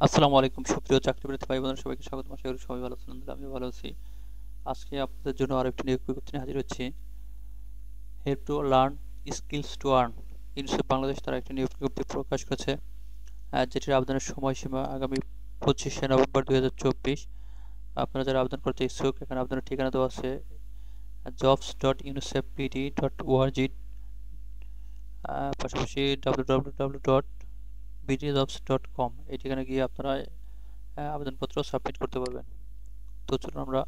আসসালামু আলাইকুম সুপ্রিয় চাকরিপ্রার্থী ভাই বোনেরা, সবাইকে স্বাগত। আশা করি সবাই ভালো আছেন। আলহামদুলিল্লাহ আমিও ভালো আছি। আজকে আপনাদের জন্য আরেকটি নিয়োগ বিজ্ঞপ্তি নিয়ে হাজির হচ্ছি। Help to learn skills to earn UNICEF Bangladesh তারা একটি নিয়োগ বিজ্ঞপ্তি প্রকাশ করেছে, যেটির আবেদনের সময়সীমা আগামী 25শে নভেম্বর 2024। আপনারা যারা আবেদন করতে ইচ্ছুক, এখানে আবেদনের ঠিকানা দেওয়া আছে jobs.unicefpd.org, পাশাপাশি www.bdjobs.com এই ঠিকানা গিয়ে আপনারা আবেদনপত্র সাবমিট করতে পারবেন। তো চলুন আমরা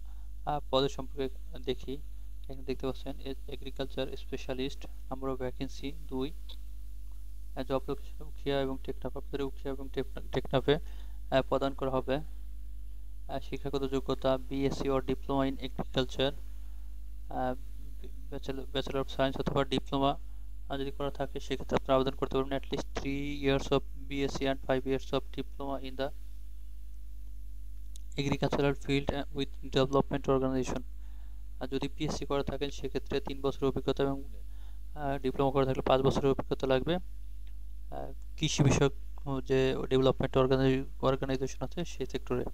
পদের সম্পর্কে দেখি। এখানে দেখতে পাচ্ছেন agriculture specialist, number of vacancy 2, job location Ukhiya এবং টেকনাফ। আপনাদের উখিয়া এবং টেকনাফে প্রদান করা হবে। শিক্ষাগত যোগ্যতা BSc or diploma in agriculture, bachelor of science অথবা ডিপ্লোমা যদি করা থাকে সেক্ষেত্রে আপনারা আবেদন করতে পারবেন। At least 3 years of BSc and 5 years of diploma in the agricultural field with development organisation. আর যদি পিএসসি করা থাকেন সেক্ষেত্রে 3 বছরের অভিজ্ঞতা এবং ডিপ্লোমা করা থাকলে 5 বছরের অভিজ্ঞতা লাগবে কৃষি বিষয়ক যে ডেভেলপমেন্ট অর্গানাইজেশন আছে সেই সেক্টরে।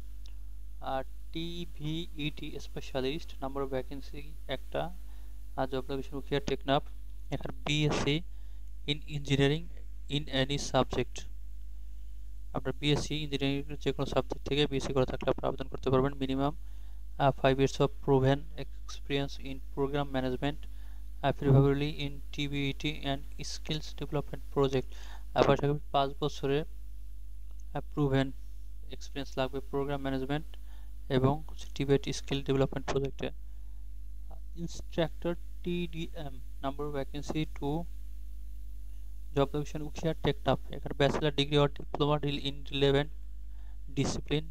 আর TVET specialist, number of vacancy একটা, আর জব লোকেশন উখিয়া টেকনাফ। এখানে BSc in engineering in any subject. আপনার বিএসসি ইঞ্জিনিয়ারিং যে কোনো সাবজেক্ট থেকে বিএসসি করা থাকলে আপনি আবেদন করতে পারবেন। Minimum 5 years of proven experience in program management, preferably in TBET and skills development project। পাশাপাশি 5 বছরের প্রুভেন এক্সপিরিয়েন্স লাগবে প্রোগ্রাম ম্যানেজমেন্ট এবং টিবেট স্কিল ডেভেলপমেন্ট প্রজেক্টে। Instructor TDM, number of vacancy 2, job location Ukhia Teknaf. এখানে bachelor degree or diploma in relevant discipline,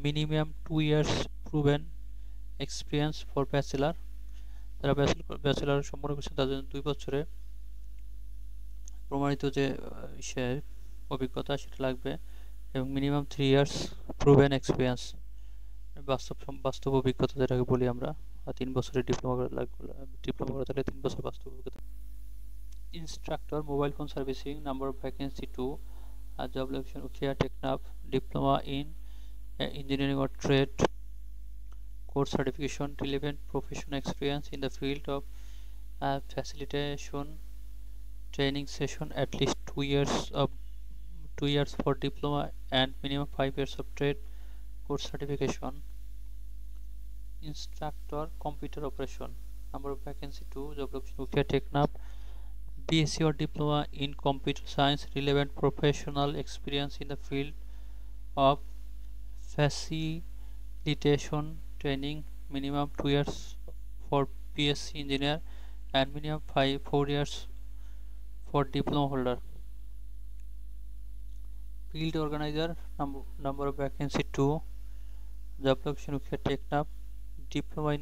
minimum 2 years proven experience for bachelor. যারা bachelor সম্পন্ন করছেন তাদের জন্য 2 বছরে প্রমাণিত যে সে অভিজ্ঞতা সেটা লাগবে এবং মিনিমাম 3 years প্রুভেন এক্সপিরিয়েন্স, বাস্তব অভিজ্ঞতা যেটাকে বলি আমরা। আর 3 বছরের ডিপ্লোমা করা লাগবে, ডিপ্লোমা করা থাকলে 3 বছর বাস্তব অভিজ্ঞতা। Instructor mobile phone servicing, number of vacancy 2, আর job location Ukhia Teknaf. Diploma in engineering or trade, course certification, relevant professional experience in the field of facilitation, training session, at least 2 years for diploma and minimum 5 years of trade course certification. Instructor computer operation, number of vacancy 2, job location Ukhia Teknaf. BSc or diploma in computer science, relevant professional experience in the field of facilitation training, minimum 2 years for BSc engineer and minimum 4 years for diploma holder. Field organizer, number of vacancy 2, job location Ukhia Teknaf. Diploma in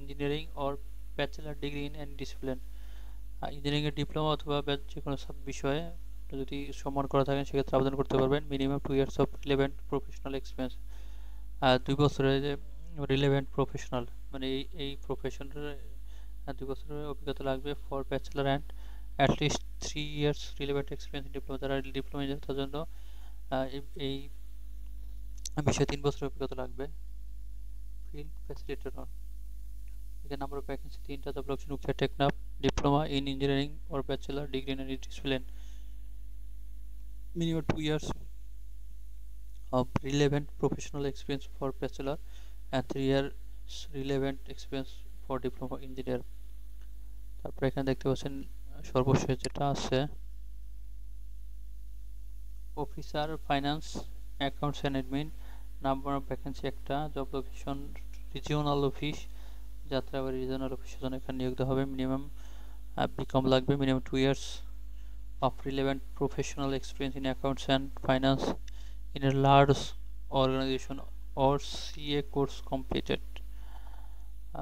engineering or bachelor degree in any discipline, engineering এর diploma অথবা যে কোনো সব বিষয়ে যদি সম্মান করা থাকেন সেক্ষেত্রে আবেদন করতে পারবেন। Minimum 2 years of relevant professional experience, 2 বছরের যে রিলেভেন্ট প্রফেশনাল মানে এই প্রফেশনের 2 বছরের অভিজ্ঞতা লাগবে for bachelor and at least 3 years relevant experience diploma. যারা ডিপ্লোমা তার জন্য এই বিষয়ে 3 বছরের অভিজ্ঞতা লাগবে। ফিল্ড ফ্যাসিলিটেটর, এখানে নাম্বার অফ ভ্যাকেন্সি 3টা, job location Ukhia Teknaf. Diploma in engineering or bachelor degree in any discipline, minimum 2 years of relevant professional experience for bachelor and 3 years relevant experience for diploma engineer। তারপর এখানে দেখতে পাচ্ছেন সর্বশেষ যেটা আছে officer finance accounts and admin, number of vacancy একটা, job location regional office Jatrabari regional অফিসের জন্য এখানে নিয়োগ দেওয়া হবে। মিনিমাম বিকম লাগবে, minimum 2 years of relevant professional experience in accounts and finance in a large organization or CA course completed।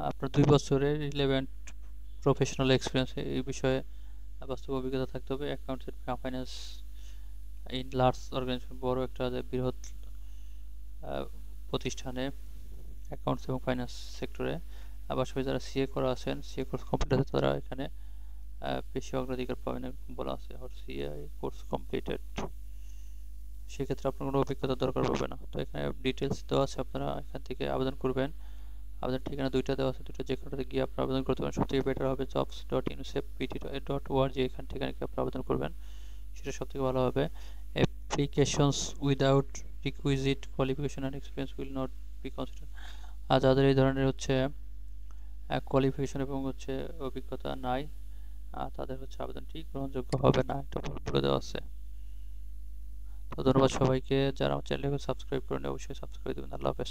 আপনার 2 বছরের রিলেভেন্ট প্রফেশনাল এক্সপিরিয়েন্স এই বিষয়ে বাস্তব অভিজ্ঞতা থাকতে হবে। Accounts and finance in large organisation, বড় একটা বৃহৎ প্রতিষ্ঠানে অ্যাকাউন্টস এবং ফাইন্যান্স সেক্টরে। পাশাপাশি যারা সিএ করা আছেন, সিএ কোর্স কমপ্লিট আছে, তারা এখানে বেশি অগ্রাধিকার পাবেন এরকম বলা আছে। সিএ কোর্স কমপ্লিটেড সেক্ষেত্রে আপনার কোনো অভিজ্ঞতা দরকার পড়বে না। তো এখানে ডিটেলস দেওয়া আছে, আপনারা এখান থেকে আবেদন করবেন। আবেদন ঠিকানা দুইটা দেওয়া আছে, দুটো যে কোনোটাতে গিয়ে আপনারা আবেদন করতে পারেন। সবথেকে বেটার হবে jobs.unicef.pt.org, এখান থেকে আপনারা আবেদন করবেন, সেটা সবথেকে ভালো হবে। Applications without requisite qualification and experience will not be consider. আর যাদের এই ধরনের হচ্ছে কোয়ালিফিকেশন এবং হচ্ছে অভিজ্ঞতা নাই, তাদের হচ্ছে আবেদনটি গ্রহণযোগ্য হবে না, এটা বলে দেওয়া আছে। তো ধন্যবাদ সবাইকে, যারা আমার চ্যানেলকে সাবস্ক্রাইব করেন অবশ্যই সাবস্ক্রাইব দেবেন। আল্লাহ হাফেজ।